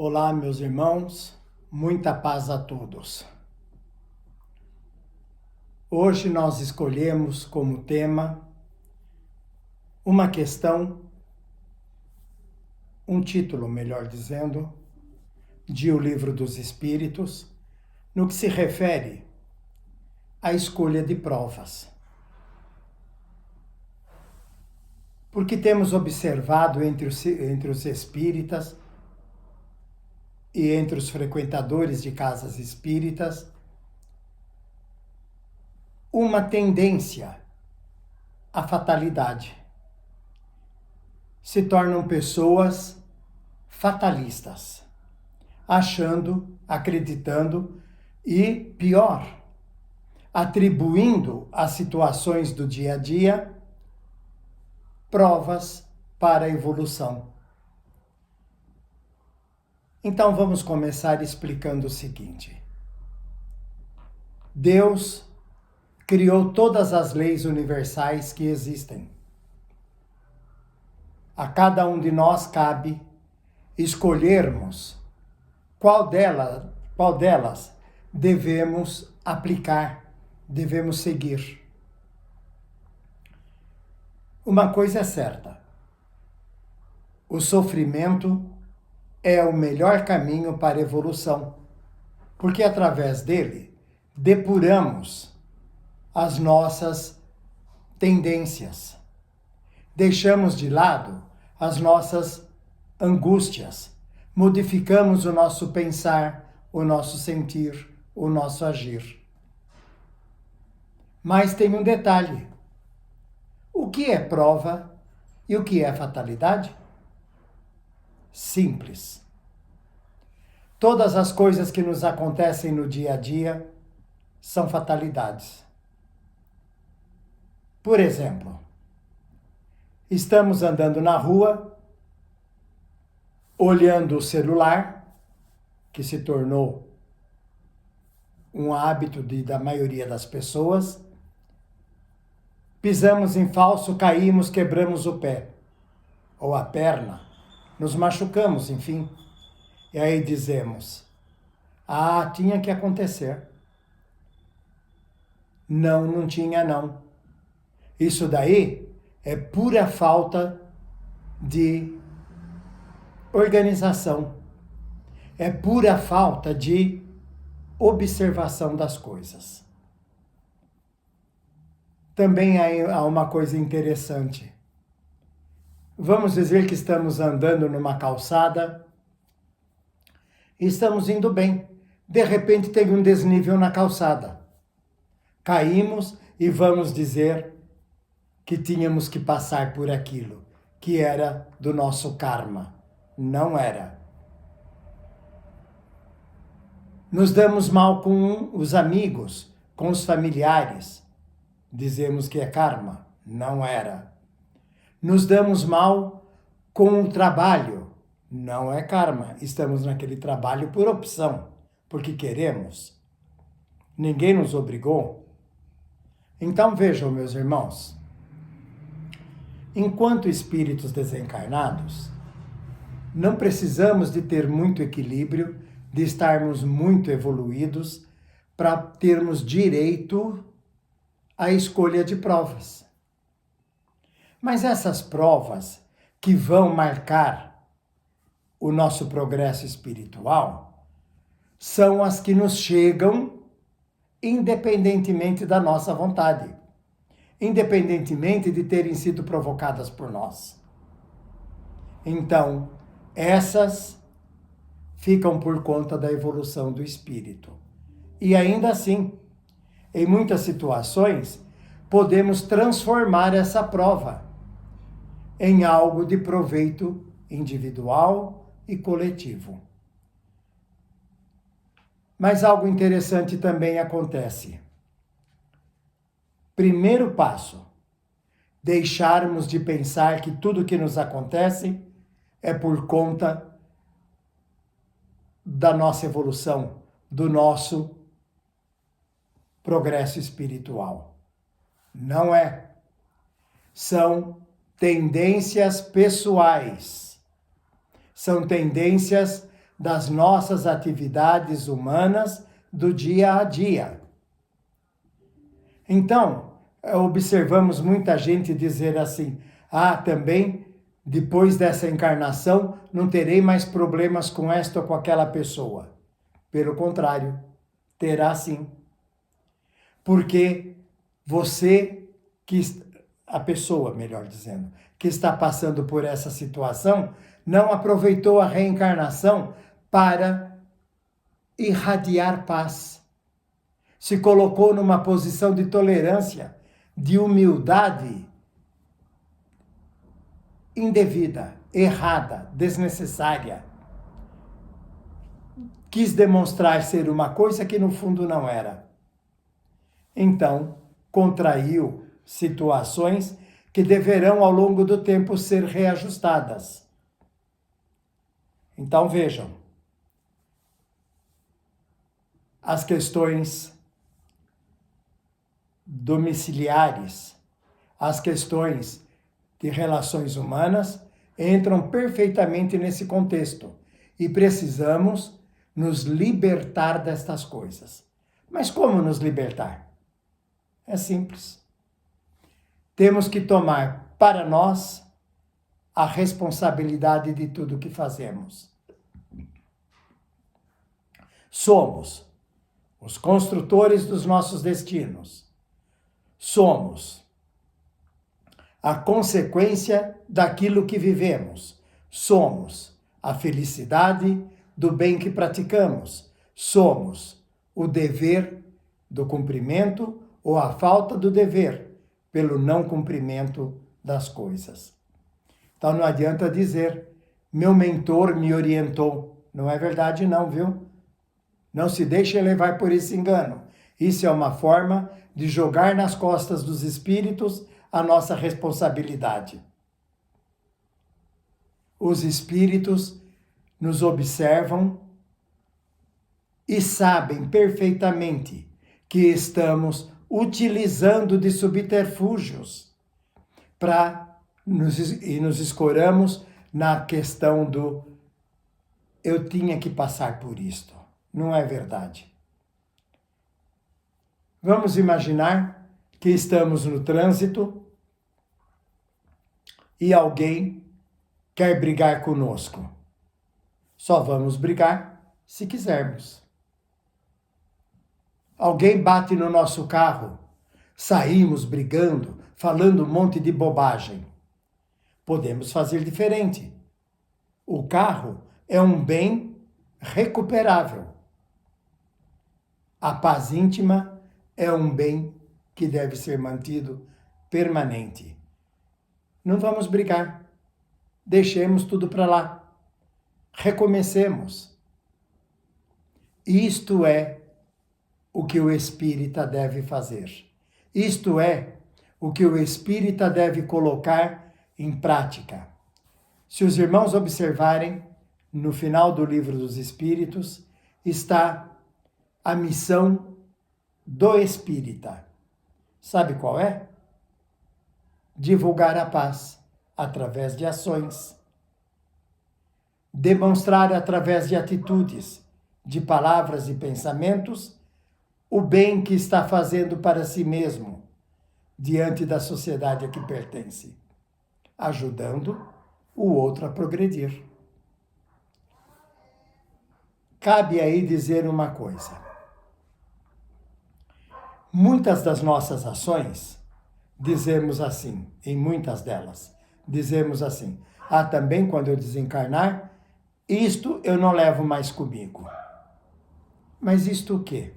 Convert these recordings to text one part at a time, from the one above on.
Olá, meus irmãos, muita paz a todos. Hoje nós escolhemos como tema uma questão, um título, melhor dizendo, de O Livro dos Espíritos, no que se refere à escolha de provas. Porque temos observado entre os espíritas e entre os frequentadores de casas espíritas uma tendência à fatalidade. Se tornam pessoas fatalistas, achando, acreditando e, pior, atribuindo às situações do dia a dia provas para a evolução. Então vamos começar explicando o seguinte: Deus criou todas as leis universais que existem. A cada um de nós cabe escolhermos qual delas devemos aplicar, devemos seguir. Uma coisa é certa: o sofrimento é o melhor caminho para a evolução, porque através dele depuramos as nossas tendências, deixamos de lado as nossas angústias, modificamos o nosso pensar, o nosso sentir, o nosso agir. Mas tem um detalhe: o que é prova e o que é fatalidade? Simples. Todas as coisas que nos acontecem no dia a dia são fatalidades. Por exemplo, estamos andando na rua, olhando o celular, que se tornou um hábito da maioria das pessoas, pisamos em falso, caímos, quebramos o pé ou a perna, nos machucamos, enfim. E aí dizemos: tinha que acontecer. Não, não tinha não. Isso daí é pura falta de organização. É pura falta de observação das coisas. Também há uma coisa interessante. Vamos dizer que estamos andando numa calçada, estamos indo bem. De repente tem um desnível na calçada. Caímos e vamos dizer que tínhamos que passar por aquilo, que era do nosso karma. Não era. Nos damos mal com os amigos, com os familiares. Dizemos que é karma. Não era. Nos damos mal com o trabalho. Não é karma. Estamos naquele trabalho por opção, porque queremos. Ninguém nos obrigou. Então vejam, meus irmãos, enquanto espíritos desencarnados, não precisamos de ter muito equilíbrio, de estarmos muito evoluídos para termos direito à escolha de provas. Mas essas provas que vão marcar o nosso progresso espiritual são as que nos chegam independentemente da nossa vontade, independentemente de terem sido provocadas por nós. Então, essas ficam por conta da evolução do espírito. E ainda assim, em muitas situações, podemos transformar essa prova em algo de proveito individual e coletivo. Mas algo interessante também acontece. Primeiro passo: deixarmos de pensar que tudo que nos acontece é por conta da nossa evolução, do nosso progresso espiritual. Não é. São tendências pessoais. São tendências das nossas atividades humanas do dia a dia. Então, observamos muita gente dizer assim: também, depois dessa encarnação, não terei mais problemas com esta ou com aquela pessoa. Pelo contrário, terá sim. Porque a pessoa, melhor dizendo, que está passando por essa situação, não aproveitou a reencarnação para irradiar paz. Se colocou numa posição de tolerância, de humildade indevida, errada, desnecessária. Quis demonstrar ser uma coisa que no fundo não era. Então, contraiu situações que deverão ao longo do tempo ser reajustadas. Então vejam, as questões domiciliares, as questões de relações humanas entram perfeitamente nesse contexto e precisamos nos libertar destas coisas. Mas como nos libertar? É simples. Temos que tomar para nós a responsabilidade de tudo que fazemos. Somos os construtores dos nossos destinos. Somos a consequência daquilo que vivemos. Somos a felicidade do bem que praticamos. Somos o dever do cumprimento ou a falta do dever pelo não cumprimento das coisas. Então não adianta dizer, meu mentor me orientou. Não é verdade não, viu? Não se deixe levar por esse engano. Isso é uma forma de jogar nas costas dos espíritos a nossa responsabilidade. Os espíritos nos observam e sabem perfeitamente que estamos utilizando de subterfúgios e nos escoramos na questão do eu tinha que passar por isto. Não é verdade. Vamos imaginar que estamos no trânsito e alguém quer brigar conosco. Só vamos brigar se quisermos. Alguém bate no nosso carro, saímos brigando, falando um monte de bobagem. Podemos fazer diferente. O carro é um bem recuperável. A paz íntima é um bem que deve ser mantido permanente. Não vamos brigar. Deixemos tudo para lá. Recomecemos. Isto é o que o espírita deve fazer. Isto é o que o espírita deve colocar em prática. Se os irmãos observarem, no final do Livro dos Espíritos está a missão do espírita. Sabe qual é? Divulgar a paz através de ações. Demonstrar através de atitudes, de palavras e pensamentos, o bem que está fazendo para si mesmo, diante da sociedade a que pertence, ajudando o outro a progredir. Cabe aí dizer uma coisa. Muitas das nossas ações, dizemos assim, em muitas delas, dizemos assim, também quando eu desencarnar, isto eu não levo mais comigo. Mas isto o quê?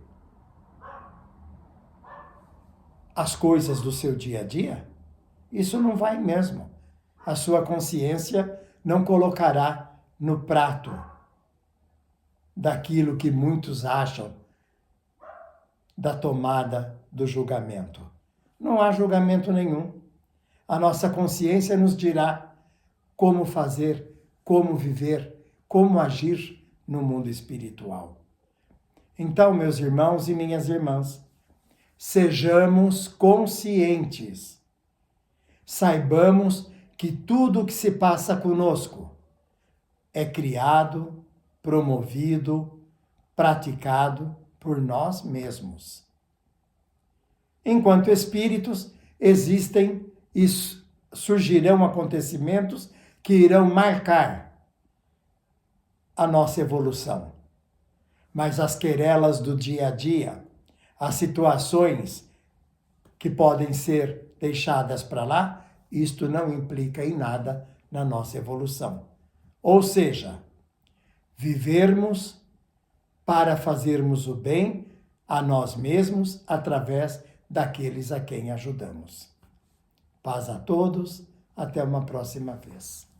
As coisas do seu dia a dia? Isso não vai mesmo. A sua consciência não colocará no prato daquilo que muitos acham da tomada do julgamento. Não há julgamento nenhum. A nossa consciência nos dirá como fazer, como viver, como agir no mundo espiritual. Então, meus irmãos e minhas irmãs, sejamos conscientes. Saibamos que tudo o que se passa conosco é criado, promovido, praticado por nós mesmos. Enquanto espíritos, existem e surgirão acontecimentos que irão marcar a nossa evolução. Mas as querelas do dia a dia, as situações que podem ser deixadas para lá, isto não implica em nada na nossa evolução. Ou seja, vivermos para fazermos o bem a nós mesmos através daqueles a quem ajudamos. Paz a todos, até uma próxima vez.